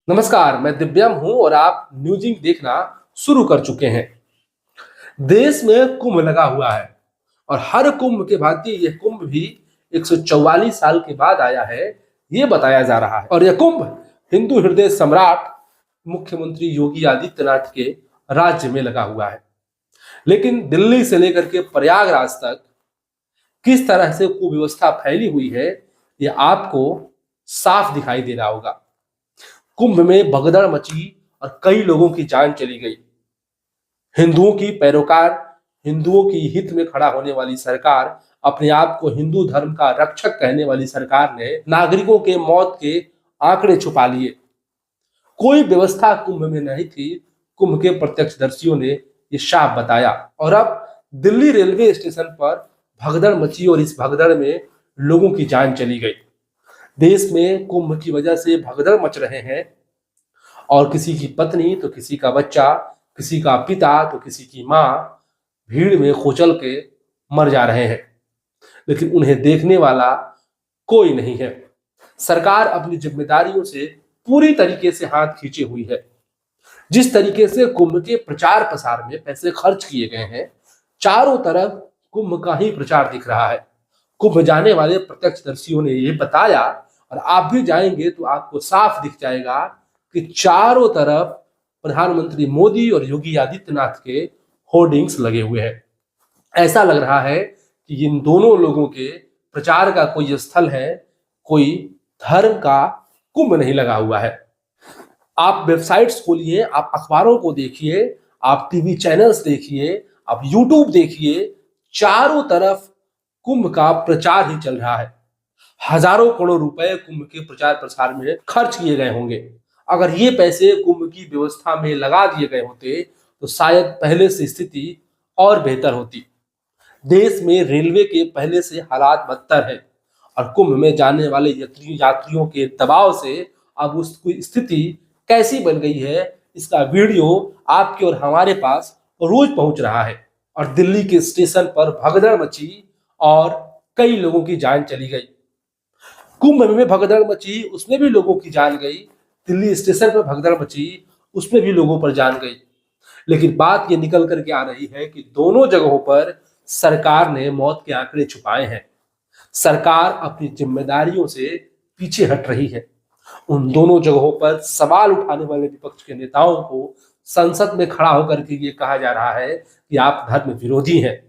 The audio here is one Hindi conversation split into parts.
नमस्कार, मैं दिव्यम हूं और आप न्यूजिंग देखना शुरू कर चुके हैं। देश में कुंभ लगा हुआ है और हर कुंभ के भांति यह कुंभ भी 144 साल के बाद आया है, ये बताया जा रहा है। और यह कुंभ हिंदू हृदय सम्राट मुख्यमंत्री योगी आदित्यनाथ के राज्य में लगा हुआ है। लेकिन दिल्ली से लेकर के प्रयागराज तक किस तरह से कुव्यवस्था फैली हुई है, यह आपको साफ दिखाई दे रहा होगा। कुंभ में भगदड़ मची और कई लोगों की जान चली गई। हिंदुओं की पैरोकार, हिंदुओं की हित में खड़ा होने वाली सरकार, अपने आप को हिंदू धर्म का रक्षक कहने वाली सरकार ने नागरिकों के मौत के आंकड़े छुपा लिए। कोई व्यवस्था कुंभ में नहीं थी, कुंभ के प्रत्यक्षदर्शियों ने ये साफ बताया। और अब दिल्ली रेलवे स्टेशन पर भगदड़ मची और इस भगदड़ में लोगों की जान चली गई। देश में कुंभ की वजह से भगदड़ मच रहे हैं और किसी की पत्नी तो किसी का बच्चा, किसी का पिता तो किसी की मां भीड़ में कुचल के मर जा रहे हैं, लेकिन उन्हें देखने वाला कोई नहीं है। सरकार अपनी जिम्मेदारियों से पूरी तरीके से हाथ खींचे हुई है। जिस तरीके से कुंभ के प्रचार प्रसार में पैसे खर्च किए गए हैं, चारों तरफ कुंभ का ही प्रचार दिख रहा है। कुंभ जाने वाले प्रत्यक्षदर्शियों ने यह बताया और आप भी जाएंगे तो आपको साफ दिख जाएगा कि चारों तरफ प्रधानमंत्री मोदी और योगी आदित्यनाथ के होर्डिंग्स लगे हुए हैं। ऐसा लग रहा है कि इन दोनों लोगों के प्रचार का कोई स्थल है, कोई धर्म का कुंभ नहीं लगा हुआ है। आप वेबसाइट्स खोलिए, आप अखबारों को देखिए, आप टीवी चैनल्स देखिए, आप यूट्यूब देखिए, चारों तरफ कुंभ का प्रचार ही चल रहा है। हजारों करोड़ रुपए कुंभ के प्रचार प्रसार में खर्च किए गए होंगे। अगर ये पैसे कुंभ की व्यवस्था में लगा दिए गए होते तो शायद पहले से स्थिति और बेहतर होती। देश में रेलवे के पहले से हालात बदतर है और कुंभ में जाने वाले यात्रियों के दबाव से अब उसकी स्थिति कैसी बन गई है, इसका वीडियो आपके और हमारे पास रोज पहुंच रहा है। और दिल्ली के स्टेशन पर भगदड़ मची और कई लोगों की जान चली गई। कुंभ में भगदड़ मची, उसमें भी लोगों की जान गई। दिल्ली स्टेशन पर भगदड़ मची, उसमें भी लोगों पर जान गई। लेकिन बात ये निकल करके आ रही है कि दोनों जगहों पर सरकार ने मौत के आंकड़े छुपाए हैं। सरकार अपनी जिम्मेदारियों से पीछे हट रही है। उन दोनों जगहों पर सवाल उठाने वाले विपक्ष के नेताओं को संसद में खड़ा होकर के ये कहा जा रहा है कि आप धर्म विरोधी हैं।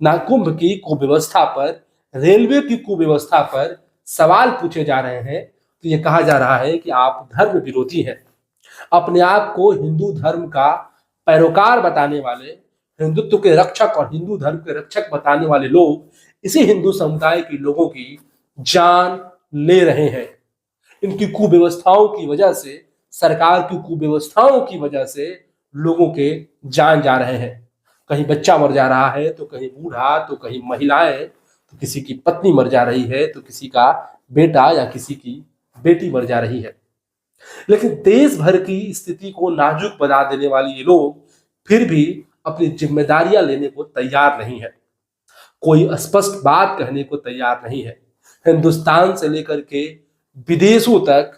ना कुंभ की कुव्यवस्था पर, रेलवे की कुव्यवस्था पर सवाल पूछे जा रहे हैं तो ये कहा जा रहा है कि आप धर्म विरोधी हैं। अपने आप को हिंदू धर्म का पैरोकार बताने वाले, हिंदुत्व के रक्षक और हिंदू धर्म के रक्षक बताने वाले लोग इसी हिंदू समुदाय के लोगों की जान ले रहे हैं। इनकी कुव्यवस्थाओं की वजह से, सरकार की कुव्यवस्थाओं की वजह से लोगों के जान जा रहे हैं। कहीं बच्चा मर जा रहा है तो कहीं बूढ़ा, तो कहीं महिलाएं, तो किसी की पत्नी मर जा रही है, तो किसी का बेटा या किसी की बेटी मर जा रही है। लेकिन देश भर की स्थिति को नाजुक बना देने वाले ये लोग फिर भी अपनी जिम्मेदारियां लेने को तैयार नहीं है। कोई स्पष्ट बात कहने को तैयार नहीं है। हिंदुस्तान से लेकर के विदेशों तक,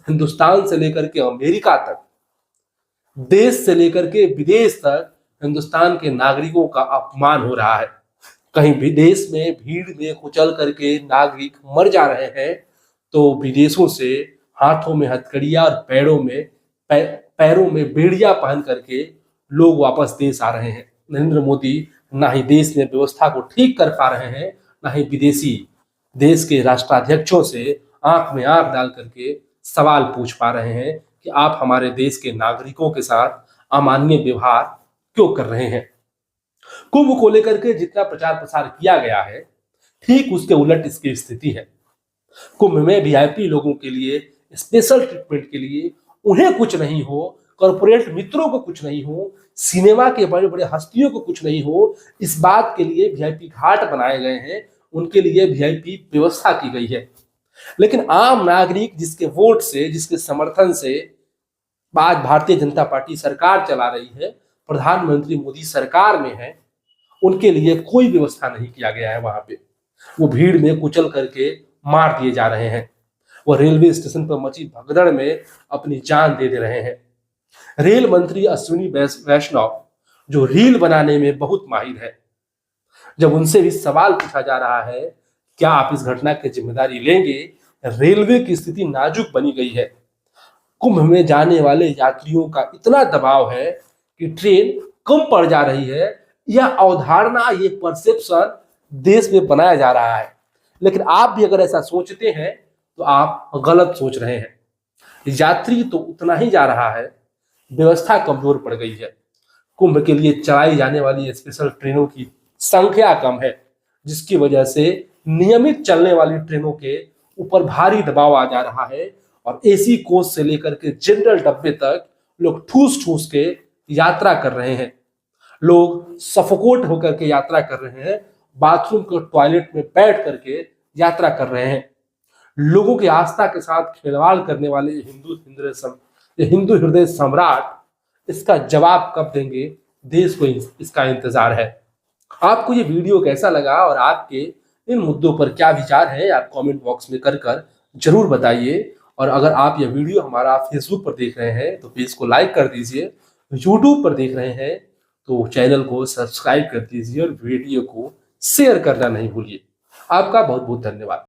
हिंदुस्तान से लेकर के अमेरिका तक, देश से लेकर के विदेश तक हिंदुस्तान के नागरिकों का अपमान हो रहा है। कहीं विदेश में भीड़ में कुचल करके नागरिक मर जा रहे हैं तो विदेशों से हाथों में हथकड़ियां और पैरों में बेड़ियां पहन करके लोग वापस देश आ रहे हैं। नरेंद्र मोदी ना ही देश में व्यवस्था को ठीक कर पा रहे हैं, ना ही विदेशी देश के राष्ट्राध्यक्षों से आंख में आंख डाल करके सवाल पूछ पा रहे हैं कि आप हमारे देश के नागरिकों के साथ अमानवीय व्यवहार क्यों कर रहे हैं। कुंभ को लेकर के जितना प्रचार प्रसार किया गया है, ठीक उसके उलट इसकी स्थिति है। कुंभ में वीआईपी लोगों के लिए, स्पेशल ट्रीटमेंट के लिए उन्हें कुछ नहीं हो, कॉर्पोरेट मित्रों को कुछ नहीं हो, सिनेमा के बड़े बड़े हस्तियों को कुछ नहीं हो, इस बात के लिए वीआईपी घाट बनाए गए हैं, उनके लिए वीआईपी व्यवस्था की गई है। लेकिन आम नागरिक जिसके वोट से, जिसके समर्थन से आज भारतीय जनता पार्टी सरकार चला रही है, प्रधानमंत्री मोदी सरकार में है, उनके लिए कोई व्यवस्था नहीं किया गया है। वहां पे वो भीड़ में कुचल करके मार दिए जा रहे हैं। वो रेलवे स्टेशन पर मची भगदड़ में अपनी जान दे रहे हैं। रेल मंत्री अश्विनी वैष्णव जो रील बनाने में बहुत माहिर है, जब उनसे भी सवाल पूछा जा रहा है क्या आप इस घटना की जिम्मेदारी लेंगे, रेलवे की स्थिति नाजुक बनी गई है। कुंभ में जाने वाले यात्रियों का इतना दबाव है कि ट्रेन कम पड़ जा रही है। यह अवधारणा, ये परसेप्शन देश में बनाया जा रहा है, लेकिन आप भी अगर ऐसा सोचते हैं तो आप गलत सोच रहे हैं। यात्री तो उतना ही जा रहा है, व्यवस्था कमजोर पड़ गई है। कुंभ के लिए चलाई जाने वाली स्पेशल ट्रेनों की संख्या कम है, जिसकी वजह से नियमित चलने वाली ट्रेनों के ऊपर भारी दबाव आ जा रहा है और एसी कोच से लेकर के जनरल डब्बे तक लोग ठूस ठूस के यात्रा कर रहे हैं। लोग सफोकेट होकर के यात्रा कर रहे हैं, बाथरूम के टॉयलेट में बैठ करके यात्रा कर रहे हैं। लोगों की आस्था के साथ खिलवाड़ करने वाले हिंदू हृदय सम्राट इसका जवाब कब देंगे, देश को इसका इंतजार है। आपको ये वीडियो कैसा लगा और आपके इन मुद्दों पर क्या विचार है, आप कमेंट बॉक्स में कर जरूर बताइए। और अगर आप ये वीडियो हमारा फेसबुक पर देख रहे हैं तो पेज को लाइक कर दीजिए, यूट्यूब पर देख रहे हैं तो चैनल को सब्सक्राइब कर दीजिए और वीडियो को शेयर करना नहीं भूलिए। आपका बहुत बहुत धन्यवाद।